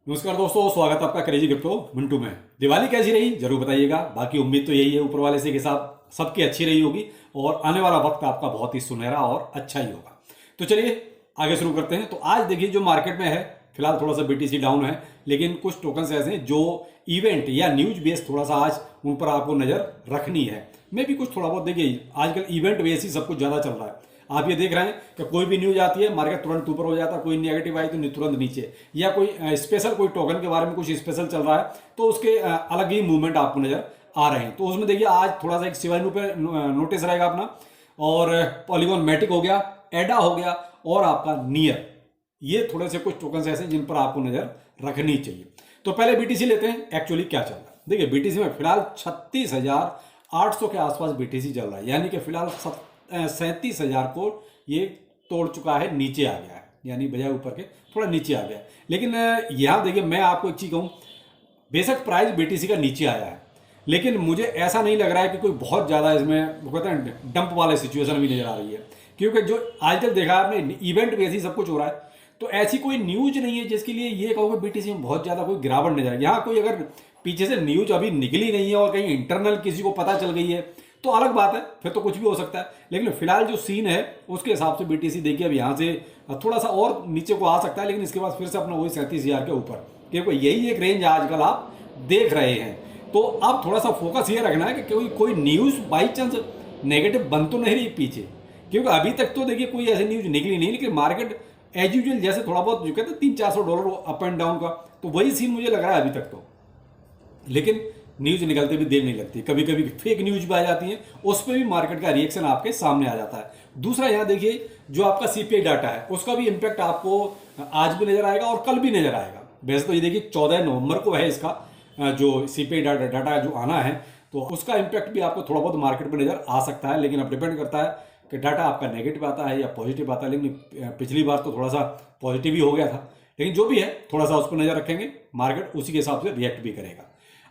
नमस्कार दोस्तों, स्वागत है आपका क्रेजी क्रिप्टो मिंटू में। दिवाली कैसी रही जरूर बताइएगा। बाकी उम्मीद तो यही है ऊपर वाले से के साथ सबकी अच्छी रही होगी और आने वाला वक्त आपका बहुत ही सुनहरा और अच्छा ही होगा। तो चलिए आगे शुरू करते हैं। तो आज देखिए जो मार्केट में है, फिलहाल थोड़ा सा बीटीसी डाउन है, लेकिन कुछ टोकन्स ऐसे हैं जो इवेंट या न्यूज बेस थोड़ा सा आज उन पर आपको नजर रखनी है। मैं भी कुछ थोड़ा बहुत देखिए, आजकल इवेंट बेस ही सब कुछ ज्यादा चल रहा है। आप ये देख रहे हैं कि कोई भी न्यूज आती है मार्केट तुरंत ऊपर हो जाता है, कोई नेगेटिव आई तो तुरंत नीचे, या कोई स्पेशल कोई टोकन के बारे में कुछ स्पेशल चल रहा है तो उसके अलग ही मूवमेंट आपको नजर आ रहे हैं। तो उसमें देखिए आज थोड़ा सा एक शिवानु पे नोटिस रहेगा अपना, और पॉलीगॉन मैटिक हो गया, एडा हो गया और आपका नियर, ये थोड़े से कुछ टोकन ऐसे जिन पर आपको नजर रखनी चाहिए। तो पहले बीटीसी लेते हैं, एक्चुअली क्या चल रहा है। देखिए बीटीसी में फिलहाल 36,800 के आसपास बीटीसी चल रहा है, यानी कि फिलहाल 37,000 को ये तोड़ चुका है, नीचे आ गया है, यानी बजाय ऊपर के थोड़ा नीचे आ गया है। लेकिन यहाँ देखिए मैं आपको एक चीज कहूँ, बेशक प्राइस बीटीसी का नीचे आया है, लेकिन मुझे ऐसा नहीं लग रहा है कि कोई बहुत ज़्यादा इसमें वो कहते हैं डंप वाले सिचुएशन भी नजर आ रही है। क्योंकि जो आजकल देखा आपने इवेंट बेस ही सब कुछ हो रहा है, तो ऐसी कोई न्यूज नहीं है जिसके लिए ये कहोगे बीटीसी में बहुत ज़्यादा कोई गिरावट नजर आए। यहाँ कोई अगर पीछे से न्यूज अभी निकली नहीं है और कहीं इंटरनल किसी को पता चल गई है तो अलग बात है, फिर तो कुछ भी हो सकता है। लेकिन फिलहाल जो सीन है उसके हिसाब से बीटीसी देखिए अब यहाँ से थोड़ा सा और नीचे को आ सकता है, लेकिन इसके बाद फिर से अपना वही 37,000 के ऊपर, क्योंकि यही एक रेंज आजकल आप देख रहे हैं। तो अब थोड़ा सा फोकस ये रखना है कि कोई न्यूज बाई चांस नेगेटिव बन तो नहीं रही पीछे, क्योंकि अभी तक तो देखिए कोई ऐसी न्यूज निकली नहीं। लेकिन मार्केट एज यूजल जैसे थोड़ा बहुत जो कहते हैं $300-400 अप एंड डाउन का, तो वही सीन मुझे लग रहा है अभी तक तो। लेकिन न्यूज निकलते भी देर नहीं लगती, कभी कभी फेक न्यूज भी आ जाती है, उस पर भी मार्केट का रिएक्शन आपके सामने आ जाता है। दूसरा यहाँ देखिए जो आपका सीपीआई डाटा है उसका भी इंपैक्ट आपको आज भी नजर आएगा और कल भी नजर आएगा। वैसे तो ये देखिए 14 नवंबर को है इसका जो सीपीआई डाटा जो आना है, तो उसका इंपैक्ट भी आपको थोड़ा बहुत मार्केट पर नजर आ सकता है। लेकिन अब डिपेंड करता है कि डाटा आपका नेगेटिव आता है या पॉजिटिव आता है। लेकिन पिछली बार तो थोड़ा सा पॉजिटिव ही हो गया था, लेकिन जो भी है थोड़ा सा उस पर नजर रखेंगे, मार्केट उसी के हिसाब से रिएक्ट भी करेगा।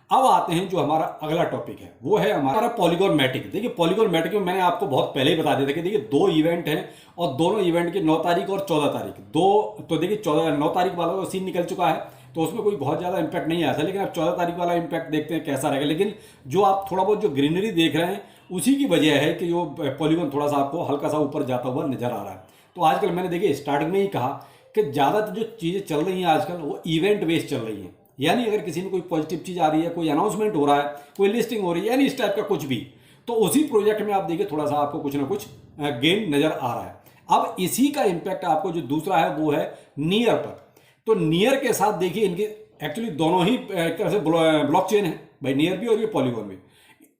अब आते हैं जो हमारा अगला टॉपिक है, वो है हमारा पॉलीगॉन मैटिक। देखिए पॉलीगॉन मैटिक में मैंने आपको बहुत पहले ही बता दिया था कि देखिए दो इवेंट हैं और दोनों इवेंट की 9 तारीख और 14 तारीख दो, तो देखिए 9 तारीख वाला तो सीन निकल चुका है, तो उसमें कोई बहुत ज़्यादा इंपैक्ट नहीं आया था। लेकिन अब 14 तारीख वाला इंपैक्ट देखते हैं कैसा रहेगा। लेकिन जो आप थोड़ा बहुत जो ग्रीनरी देख रहे हैं उसी की वजह है कि जो पॉलीगॉन थोड़ा सा आपको हल्का सा ऊपर जाता हुआ नजर आ रहा है। तो आजकल मैंने देखिए स्टार्टिंग में ही कहा कि ज़्यादातर जो चीज़ें चल रही हैं आजकल वो इवेंट बेस्ड चल रही हैं। यानी अगर किसी में कोई पॉजिटिव चीज आ रही है, कोई अनाउंसमेंट हो रहा है, कोई लिस्टिंग हो रही है, यानी इस टाइप का कुछ भी, तो उसी प्रोजेक्ट में आप देखिए थोड़ा सा आपको कुछ ना कुछ गेन नजर आ रहा है। अब इसी का इंपैक्ट आपको जो दूसरा है वो है नियर पर। तो नियर के साथ देखिए इनके एक्चुअली दोनों ही एक तरह से ब्लॉकचेन है भाई, नियर भी और ये पॉलीगॉन भी,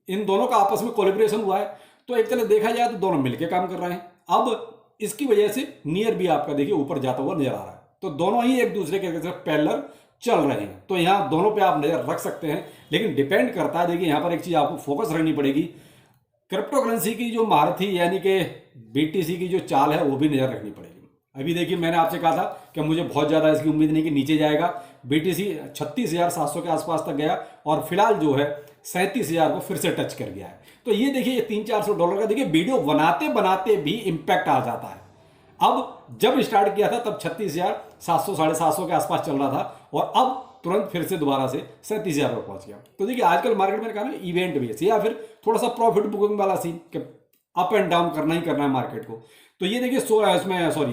इन दोनों का आपस में कोलैबोरेशन हुआ है। तो एक तरह देखा जाए तो दोनों मिलकर काम कर रहे हैं। अब इसकी वजह से नियर भी आपका देखिए ऊपर जाता हुआ नजर आ रहा है। तो दोनों ही एक दूसरे के पैरेलल चल रहे हैं, तो यहाँ दोनों पे आप नजर रख सकते हैं। लेकिन डिपेंड करता है, देखिए यहाँ पर एक चीज आपको फोकस रखनी पड़ेगी, क्रिप्टो करेंसी की जो महारथी यानी कि बीटीसी की जो चाल है वो भी नजर रखनी पड़ेगी। अभी देखिए मैंने आपसे कहा था कि मुझे बहुत ज्यादा इसकी उम्मीद नहीं कि नीचे जाएगा। बीटीसी 36,700 के आसपास तक गया और फिलहाल जो है 37,000 को फिर से टच कर गया है। तो ये देखिए ये $300-400 का देखिए वीडियो बनाते बनाते भी इंपैक्ट आ जाता है। अब जब स्टार्ट किया था तब 36,700 750 के आसपास चल रहा था और अब तुरंत फिर से दोबारा से 37,000 पर पहुंच गया। तो देखिए आजकल मार्केट में कहा ना इवेंट बेस या फिर थोड़ा सा प्रॉफिट बुकिंग वाला सीन कि अप एंड डाउन करना ही करना है मार्केट को। तो ये देखिए इसमें सॉरी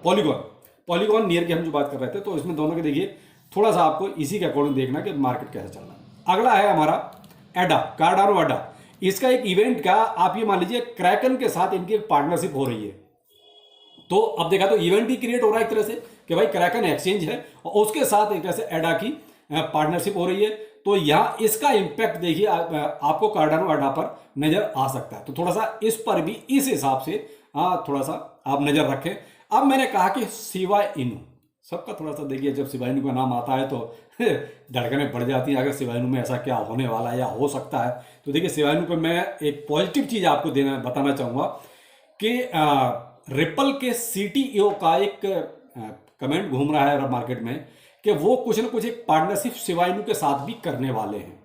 पॉलीगॉन नियर की हम जो बात कर रहे थे, तो इसमें दोनों के देखिए थोड़ा सा आपको इसी के अकॉर्डिंग देखना कि मार्केट कैसे चल रहा है। अगला है हमारा एडा, कार्डानो एडा। इसका एक इवेंट का आप ये मान लीजिए क्रैकन के साथ इनकी एक पार्टनरशिप हो रही है। तो अब देखा तो इवेंट भी क्रिएट हो रहा है एक तरह से कि भाई क्रैकन एक्सचेंज है और उसके साथ एक तरह से एडा की पार्टनरशिप हो रही है। तो यहाँ इसका इंपैक्ट देखिए आपको कार्डानो एडा पर नजर आ सकता है। तो थोड़ा सा इस पर भी इस हिसाब से थोड़ा सा आप नजर रखें। अब मैंने कहा कि शिबा इनू, सबका थोड़ा सा देखिए जब शिबा इनू का नाम आता है तो धड़कनें बढ़ जाती हैं। अगर शिबा इनू में ऐसा क्या होने वाला है या हो सकता है, तो देखिए शिबा इनू पे मैं एक पॉजिटिव चीज आपको बताना चाहूंगा कि रिपल के सीटीओ का एक कमेंट घूम रहा है मार्केट में कि वो कुछ ना कुछ एक पार्टनरशिप शिबा इनू के साथ भी करने वाले हैं।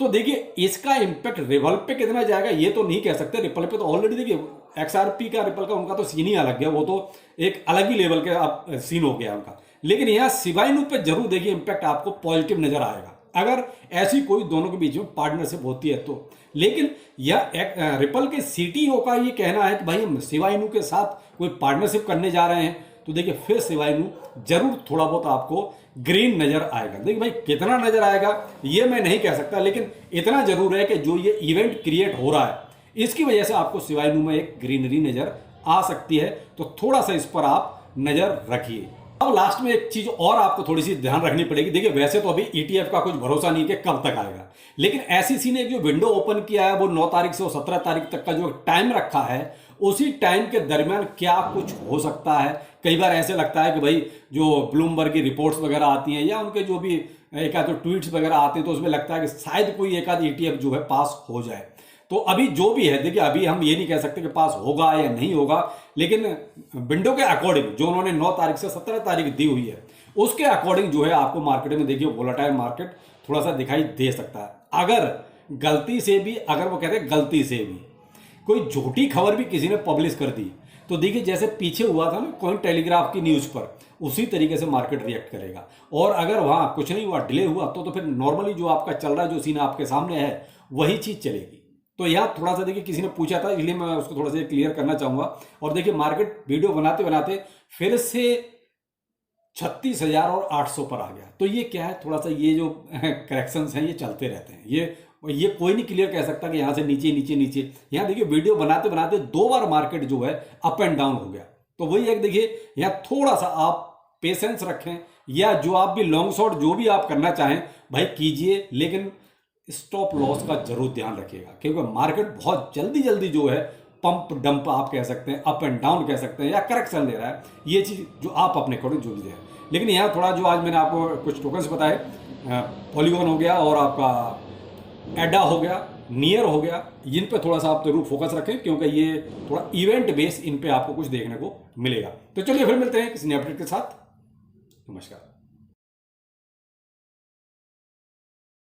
तो देखिए इसका इंपैक्ट रिपल पे कितना जाएगा ये तो नहीं कह सकते। रिपल पे तो ऑलरेडी देखिए एक्सआरपी का रिपल का उनका तो सीन ही अलग है, वो तो एक अलग ही लेवल के सीन हो गया उनका। लेकिन यहाँ शिबाइनु पे जरूर देखिए इंपैक्ट आपको पॉजिटिव नजर आएगा अगर ऐसी कोई दोनों के बीच में पार्टनरशिप होती है तो। लेकिन यह रिपल के सीटीओ का ये कहना है कि भाई हम शिबाइनु के साथ कोई पार्टनरशिप करने जा रहे हैं, तो देखिए फिर शिबाइनु जरूर थोड़ा बहुत आपको ग्रीन नजर आएगा। देखिए भाई कितना नजर आएगा ये मैं नहीं कह सकता, लेकिन इतना जरूर है कि जो ये इवेंट क्रिएट हो रहा है इसकी वजह से आपको शिबाइनु में एक ग्रीनरी नजर आ सकती है, तो थोड़ा सा इस पर आप नजर रखिए। अब लास्ट में एक चीज और आपको थोड़ी सी ध्यान रखनी पड़ेगी। देखिए वैसे तो अभी ईटीएफ का कुछ भरोसा नहीं कि कब तक आएगा, लेकिन एसईसी ने जो विंडो ओपन किया है वो 9 तारीख से 17 तारीख तक का जो टाइम रखा है, उसी टाइम के दरमियान क्या कुछ हो सकता है। कई बार ऐसे लगता है कि भाई जो ब्लूमबर्ग की रिपोर्ट्स वगैरह आती हैं या उनके जो भी एक आध ट्वीट्स वगैरह आते हैं तो उसमें लगता है कि शायद कोई एक आध ईटीएफ जो है पास हो जाए। तो अभी जो भी है देखिए अभी हम ये नहीं कह सकते कि पास होगा या नहीं होगा, लेकिन विंडो के अकॉर्डिंग जो उन्होंने 9 तारीख से 17 तारीख दी हुई है उसके अकॉर्डिंग जो है आपको मार्केट में देखिए वोलेटाइल मार्केट थोड़ा सा दिखाई दे सकता है। अगर गलती से भी, अगर वो कहते हैं गलती से भी कोई झूठी खबर भी किसी ने पब्लिश कर दी तो देखिए जैसे पीछे हुआ था ना कॉइन टेलीग्राफ की न्यूज पर, उसी तरीके से मार्केट रिएक्ट करेगा। और अगर वहां कुछ नहीं हुआ, डिले हुआ, तो फिर नॉर्मली जो आपका चल रहा है, जो सीन आपके सामने है वही चीज चलेगी। तो यहाँ थोड़ा सा देखिए किसी ने पूछा था इसलिए मैं उसको थोड़ा सा क्लियर करना चाहूंगा। और देखिए मार्केट वीडियो बनाते बनाते फिर से 36,800 पर आ गया। तो ये क्या है, थोड़ा सा ये जो करेक्शंस हैं ये चलते रहते हैं। ये कोई नहीं क्लियर कह सकता कि यहाँ से नीचे नीचे नीचे। यहाँ देखिए वीडियो बनाते बनाते 2 बार मार्केट जो है अप एंड डाउन हो गया। तो वही एक देखिए यहाँ थोड़ा सा आप पेशेंस रखें, या जो आप भी लॉन्ग शॉट जो भी आप करना चाहें भाई कीजिए, लेकिन स्टॉप लॉस का जरूर ध्यान रखिएगा, क्योंकि मार्केट बहुत जल्दी जल्दी जो है पंप डंप आप कह सकते हैं, अप एंड डाउन कह सकते हैं, या करेक्शन ले रहा है। ये चीज जो आप अपने अकॉर्डिंग जो लीजिए। लेकिन यहाँ थोड़ा जो आज मैंने आपको कुछ टोकन्स बताए, पॉलीगॉन हो गया और आपका एडा हो गया, नियर हो गया, इन पे थोड़ा सा आप जरूर फोकस रखें, क्योंकि ये थोड़ा इवेंट बेस इन पे आपको कुछ देखने को मिलेगा। तो चलिए फिर मिलते हैं किसी नए अपडेट के साथ। नमस्कार।